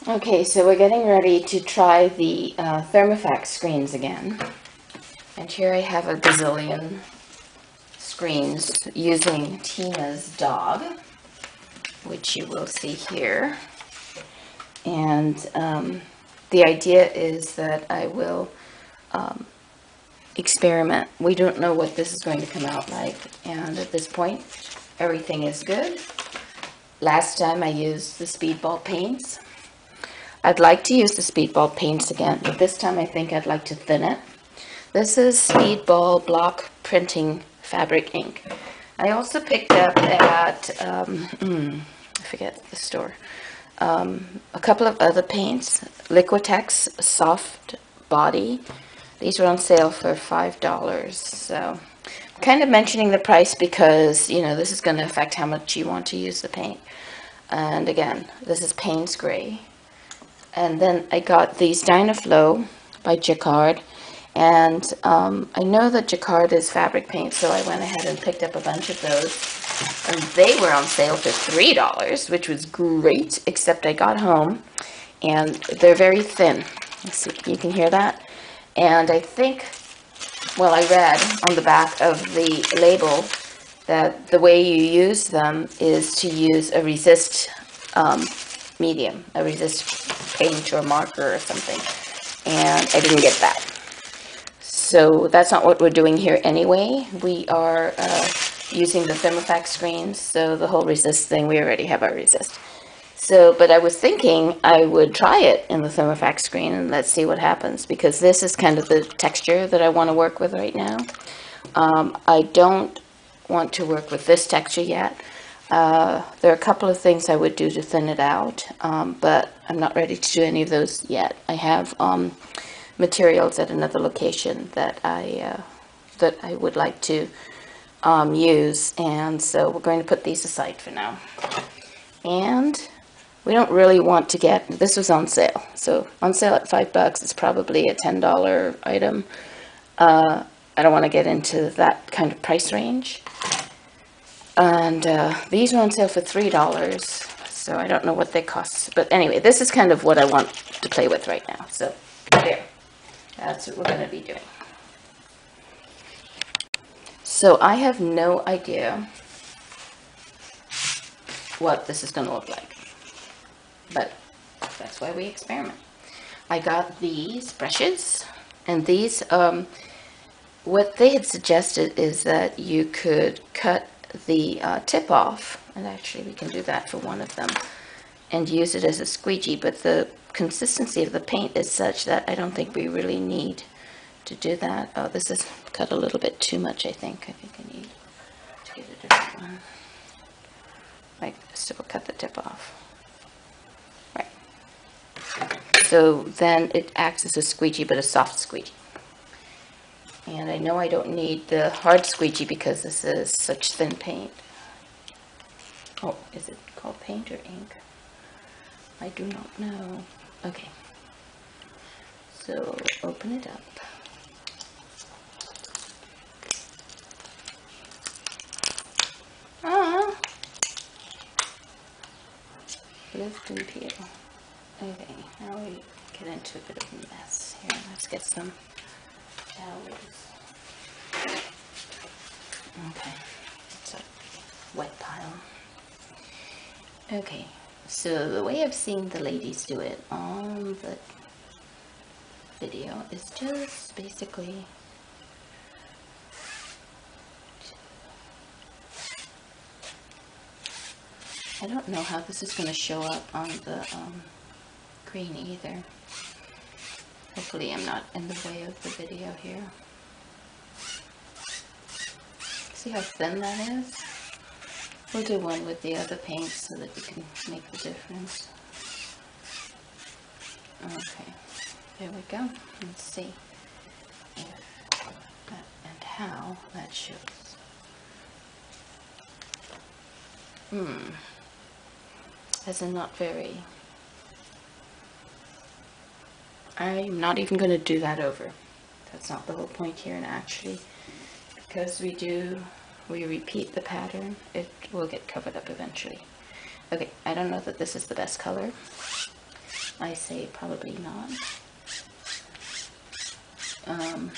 Okay, so we're getting ready to try the Thermofax screens again. And here I have a gazillion screens using Tina's dog, which you will see here. And the idea is that I will experiment. We don't know what this is going to come out like, and at this point, everything is good. Last time I used the speedball paints. I'd like to use the speedball paints again, but this time I think I'd like to thin it. This is speedball block printing fabric ink. I also picked up at, I forget the store, a couple of other paints. Liquitex Soft Body. These were on sale for $5. So I'm kind of mentioning the price because, you know, this is going to affect how much you want to use the paint. And again, this is Payne's Gray. And then I got these Dynaflow by Jacquard. And I know that Jacquard is fabric paint, so I went ahead and picked up a bunch of those. And they were on sale for $3, which was great, except I got home, and they're very thin. Let's see, you can hear that? And I think, well, I read on the back of the label that the way you use them is to use a resist medium, a resist paint or marker or something, and I didn't get that. So that's not what we're doing here anyway. We are using the Thermofax screens, so the whole resist thing, we already have our resist. So, but I was thinking I would try it in the Thermofax screen and let's see what happens, because this is kind of the texture that I want to work with right now. I don't want to work with this texture yet. There are a couple of things I would do to thin it out, but I'm not ready to do any of those yet. I have materials at another location that I would like to use, and so we're going to put these aside for now. And we don't really want to get, this was on sale, so on sale at $5, it's probably a $10 item. I don't want to get into that kind of price range. And these are on sale for $3, so I don't know what they cost. But anyway, this is kind of what I want to play with right now. So there, that's what we're going to be doing. So I have no idea what this is going to look like, but that's why we experiment. I got these brushes, and these, what they had suggested is that you could cut the tip off, and actually we can do that for one of them, and use it as a squeegee, but the consistency of the paint is such that I don't think we really need to do that. Oh, this is cut a little bit too much, I think. I need to get a different one. Like this, we'll cut the tip off. Right. So then it acts as a squeegee, but a soft squeegee. And I know I don't need the hard squeegee because this is such thin paint. Oh, is it called paint or ink? I do not know. Okay. So open it up. Lift and peel. Okay, now we get into a bit of a mess here. Let's get some towels. Okay, it's a wet pile. Okay, so the way I've seen the ladies do it on the video is just basically I don't know how this is going to show up on the green either. Hopefully I'm not in the way of the video here. See how thin that is? We'll do one with the other paint so that we can make the difference. Okay, there we go. Let's see if that and how that shows. As in not very. I'm not even going to do that over. That's not the whole point here, and actually, because we repeat the pattern, it will get covered up eventually. Okay, I don't know that this is the best color, I say probably not. I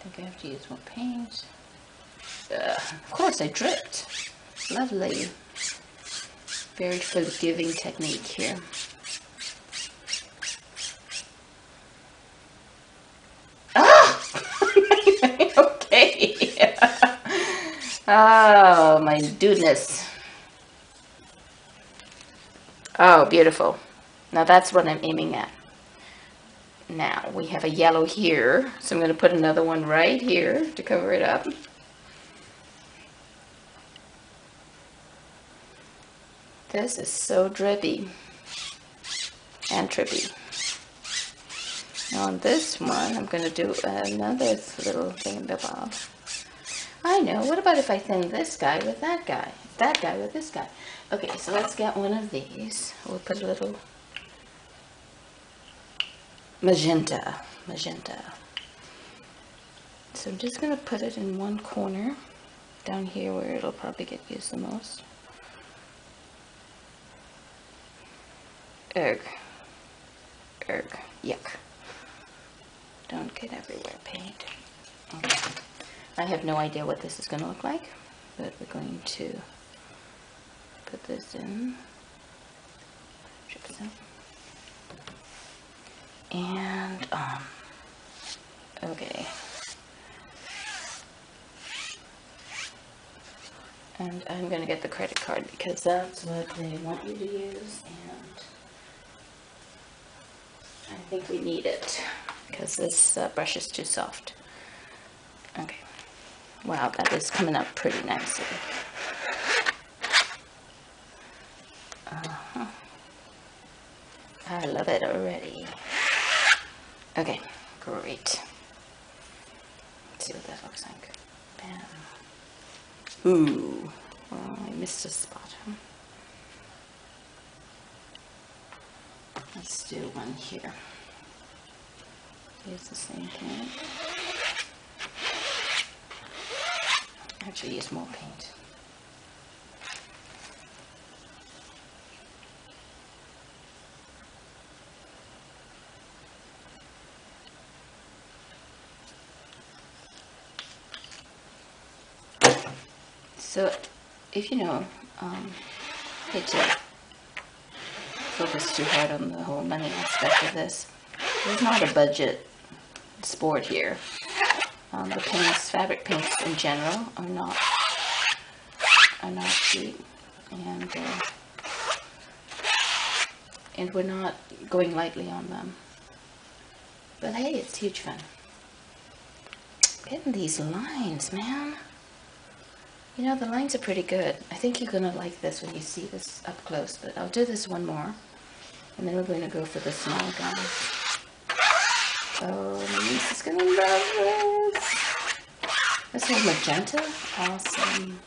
think I have to use more paint. Of course I dripped. Lovely. Very forgiving technique here. Ah! Okay. Oh my goodness. Oh, beautiful. Now that's what I'm aiming at. Now we have a yellow here, so I'm going to put another one right here to cover it up. This is so drippy and trippy. Now on this one, I'm going to do another little thingamabob. I know, what about if I thin this guy with that guy with this guy? Okay, so let's get one of these. We'll put a little magenta. So I'm just going to put it in one corner, down here where it'll probably get used the most. Ugh, yuck. Don't get everywhere, paint. Okay. I have no idea what this is going to look like, but we're going to put this in. And, okay. And I'm going to get the credit card because that's what they want you to use, and I think we need it because this brush is too soft. Okay. Wow, that is coming up pretty nicely. I love it already. Okay, great. Let's see what that looks like. Bam. Ooh, oh, I missed a spot. Let's do one here. Use the same paint. Actually, use more paint. So, if you know, hate to focus too hard on the whole money aspect of this. There's not a budget sport here. The paints, fabric paints in general, are not cheap, and we're not going lightly on them. But hey, it's huge fun. Getting these lines, man. You know, the lines are pretty good. I think you're gonna like this when you see this up close, but I'll do this one more, and then we're going to go for the small gun. Oh, my niece is gonna love this. This is magenta. Awesome.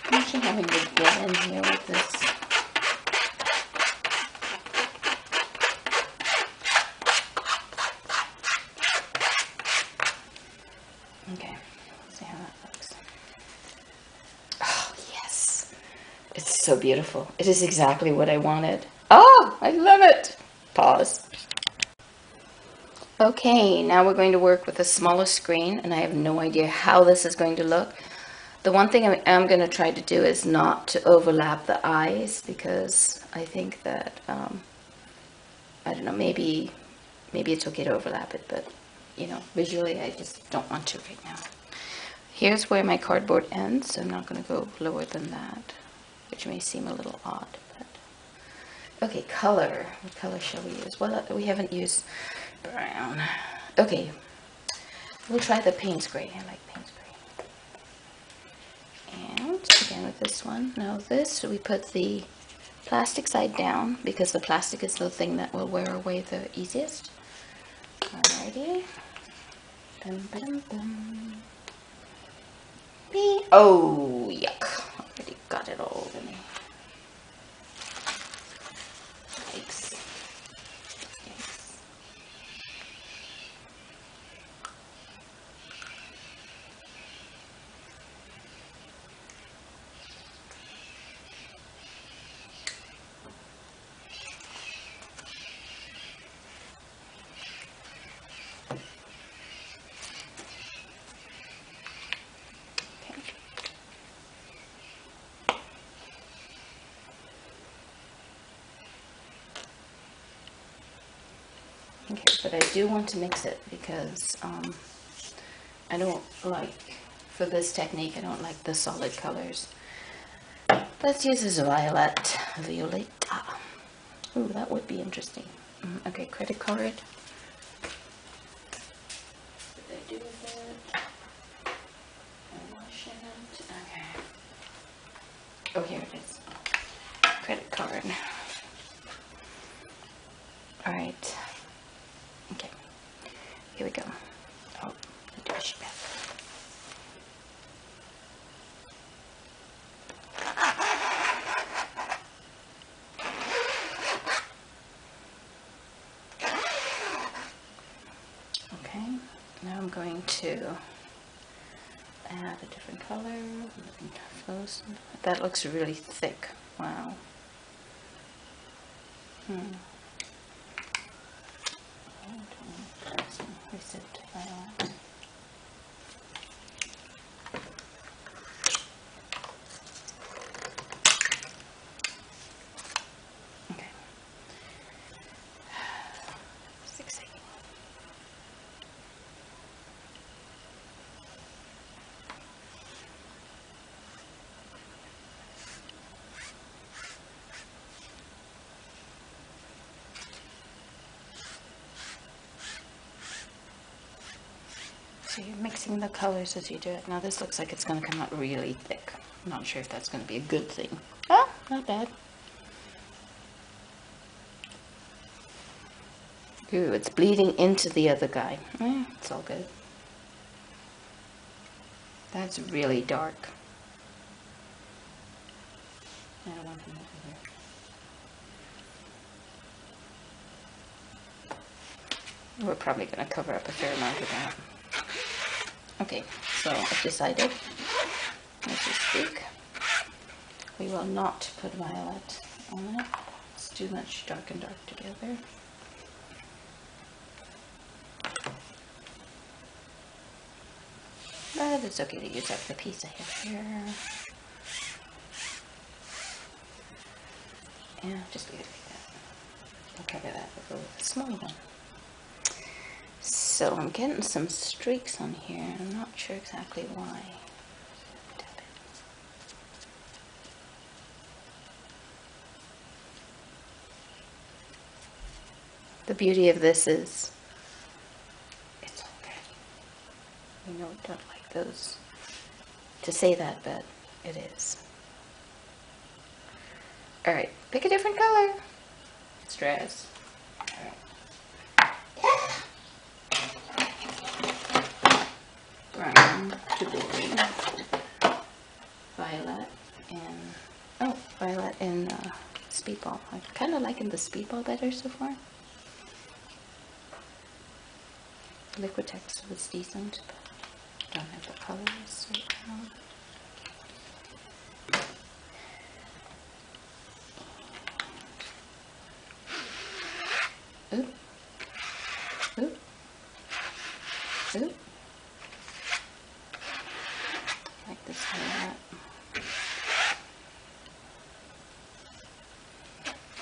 Imagine having to get in here with this. Okay, let's see how that looks. Oh, yes. It's so beautiful. It is exactly what I wanted. Oh, I love it. Pause. Okay, now we're going to work with a smaller screen, and I have no idea how this is going to look. The one thing I'm going to try to do is not to overlap the eyes, because I think that, I don't know, maybe it's okay to overlap it, but, you know, visually I just don't want to right now. Here's where my cardboard ends, so I'm not going to go lower than that, which may seem a little odd. But okay, color. What color shall we use? Well, we haven't used brown. Okay, we'll try the Payne's Gray. I like Payne's Gray. And again with this one. Now this, we put the plastic side down because the plastic is the thing that will wear away the easiest. Alrighty. Dum, dum, dum. Oh, yuck. Already got it all over me. Yikes. Yikes. Okay, but I do want to mix it because I don't like, for this technique, I don't like the solid colors. Let's use this violet. Violeta. Ooh, that would be interesting. Okay, credit card. What did I do with it? I wash it. Okay. Oh, here it is. Credit card. Alright. Okay. Here we go. Oh, I wash it back. Okay, now I'm going to add a different color. Close. That looks really thick. Wow. Reset violet. Okay. It's exciting. So you're mixing the colors as you do it. Now this looks like it's going to come out really thick. I'm not sure if that's going to be a good thing. Oh, not bad. Ooh, it's bleeding into the other guy. It's all good. That's really dark. I don't want him over here. We're probably going to cover up a fair amount of that. Okay, so I've decided, as we speak, we will not put violet on it. It's too much dark and dark together. But it's okay to use up the piece I have here. Yeah, just leave it like that. I'll cover that with a small one. So I'm getting some streaks on here. I'm not sure exactly why. The beauty of this is it's all good. We know we don't like those to say that, but it is. Alright, pick a different color. Stress. Brown to blue. Violet and violet and speedball. I'm kind of liking the speedball better so far. Liquitex was decent, but don't have the colors right now. Ooh. Ooh. Ooh. Like this violet.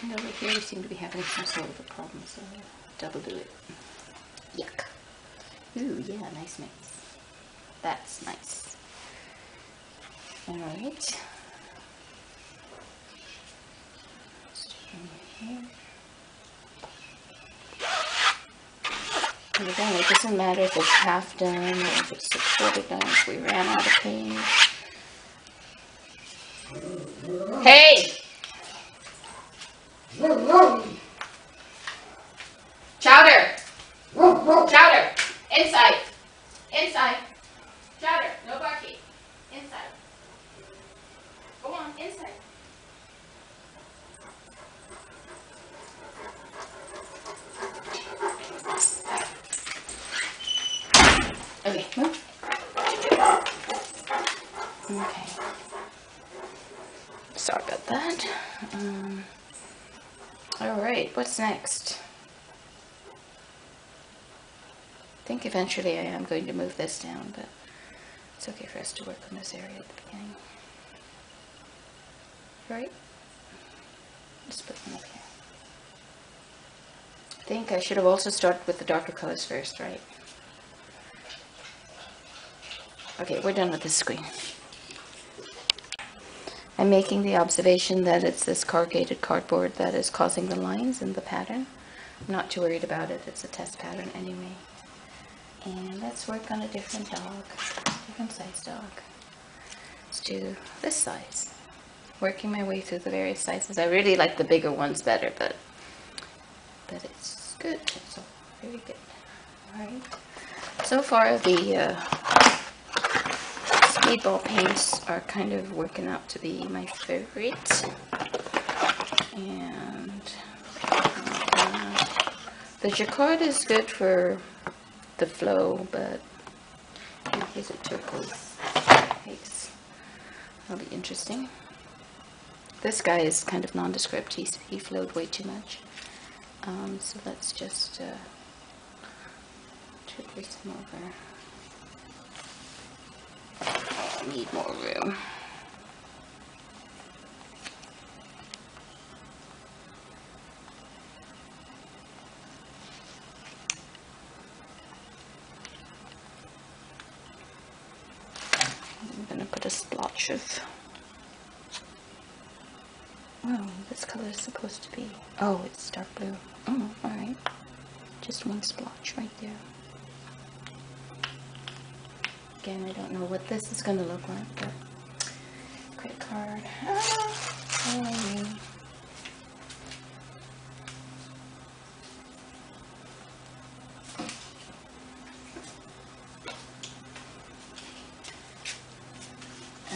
And over here we seem to be having some sort of a problem, so I'll double do it. Yuck. Ooh, yeah, nice mix. That's nice. Alright. Let's do it here. And again, it doesn't matter if it's half done or if it's 6/4 done, if we ran out of paint. Hey! Chowder! Chowder! Inside! Inside! Chowder! No barking! Inside! Go on, inside! Okay, move. Okay. Sorry about that. Alright, what's next? I think eventually I am going to move this down, but it's okay for us to work on this area at the beginning. Right? Just put one up here. I think I should have also started with the darker colors first, right? Okay, we're done with this screen. I'm making the observation that it's this corrugated cardboard that is causing the lines in the pattern. I'm not too worried about it. It's a test pattern anyway. And let's work on a different dog, different size dog. Let's do this size. Working my way through the various sizes. I really like the bigger ones better, but it's good. It's all very good. All right. So far, the speedball paints are kind of working out to be my favorite. And the jacquard is good for the flow, but here's a turquoise base. That'll be interesting. This guy is kind of nondescript. He flowed way too much. So let's just turquoise him over. I need more room. I'm going to put a splotch of... Oh, this color is supposed to be... Oh, it's dark blue. Oh, alright. Just one splotch right there. Again, I don't know what this is going to look like, but... Credit card. Oh.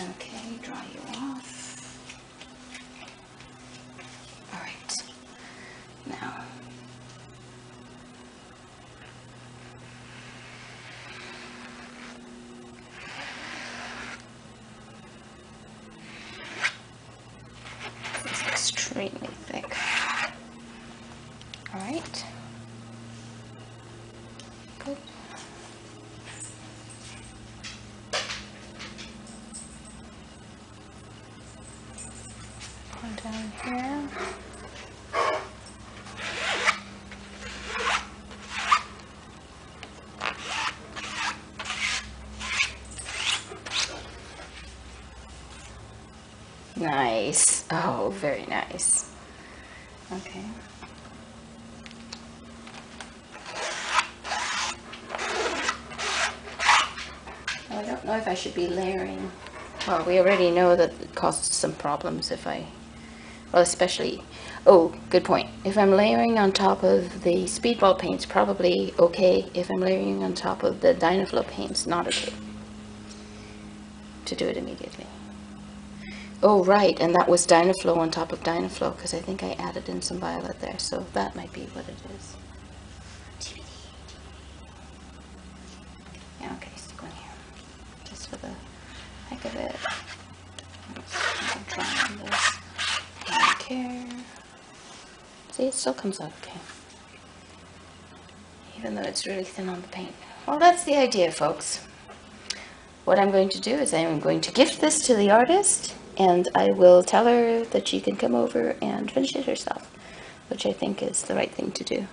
Okay, dry you off. Alright. Now. This is extremely thick. Alright. Good. One down here. Nice. Oh, very nice. Okay. I don't know if I should be layering. Well, we already know that it causes some problems if I, well, especially, oh, good point. If I'm layering on top of the speedball paints, probably okay. If I'm layering on top of the Dynaflow paints, not okay. To do it immediately. Oh, right, and that was Dynaflow on top of Dynaflow, because I think I added in some violet there, so that might be what it is. Yeah, okay, stick one here. Just for the heck of it. I'm trying this. Don't care. See, it still comes out okay. Even though it's really thin on the paint. Well, that's the idea, folks. What I'm going to do is I'm going to gift this to the artist, and I will tell her that she can come over and finish it herself, which I think is the right thing to do.